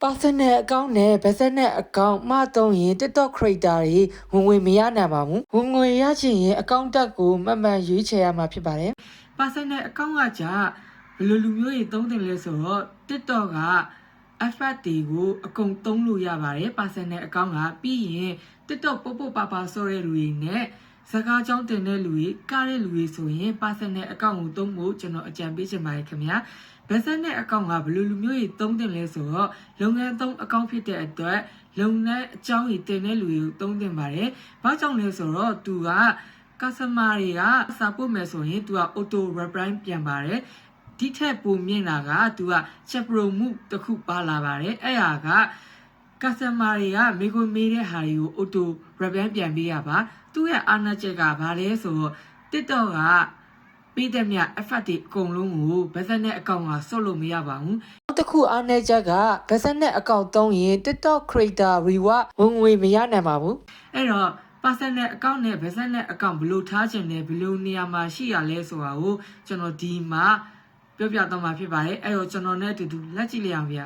personal account နဲ့ business account မှသုံးရင် TikTok creator တွေဝင်မရနိုင်ပါဘူး။ဝင်ရချင်ရင် account တက်ကိုမှတ်မှန်ရွေးချယ်ရမှာဖြစ်ပါတယ်။ personal account ကကြဘယ်လိုလူမျိုးတွေသုံးတယ်လဲဆိုတော့ TikTok က effect တွေကိုအကုန်သုံးလို့ရပါတယ် personal account ကပြီးရင် TikTok ပုတ်ပုတ်ပါပါဆော့တဲ့လူတွေနဲ့စကားကြောင်းတင်တဲ့လူတွေကတဲ့လူတွေဆိုရင် personal account ကိုသုံးဖို့ကျွန်တော်အကြံပေးချင်ပါတယ်ခင်ဗျာ။ business account ကဘယ်လိုလူမျိုးတွေသုံးတယ်လဲဆိုတော့လုပ်ငန်းသုံး account ဖြစ်တဲ့အတွက်လုပ်ငန်းအကြောင်းတွေတင်တဲ့လူတွေကိုသုံးတင်ပါတယ်။ဘာကြောင့်လဲဆိုတော့သူက customer တွေကစာပို့မယ်ဆိုရင်သူက auto reply ပြန်ပါတယ်။ဒီထက်ပိုမြင့်တာကသူက chat promote တစ်ခုပါလာပါတယ်။အဲ့ဟာကcustomer တွေကမေကိုမေးတဲ့ဟာတွေကို auto reply ပြန်ပေးရပါသူ့ရဲ့အားနည်းချက်ကဘာလဲဆိုတော့ TikTok ကပေးတဲ့မြ effect တွေအကုန်လုံးကို business account ကဆော့လို့မရပါဘူးနောက်တစ်ခုအားနည်းချက်က business account သုံးရင် TikTok creator reward ဝင်ငွေမရနိုင်ပါဘူးအဲ့တော့ personal account နဲ့ business account ဘယ်လိုထားချင်လဲဘယ်လိုနေရာမှာရှိရလဲဆိုတာကိုကျွန်တော်ဒီမှာပြောပြတော့မှာဖြစ်ပါတယ်အဲ့တော့ကျွန်တော်နဲ့အတူတူလက်ကြည့်လိုက်အောင်ဗျ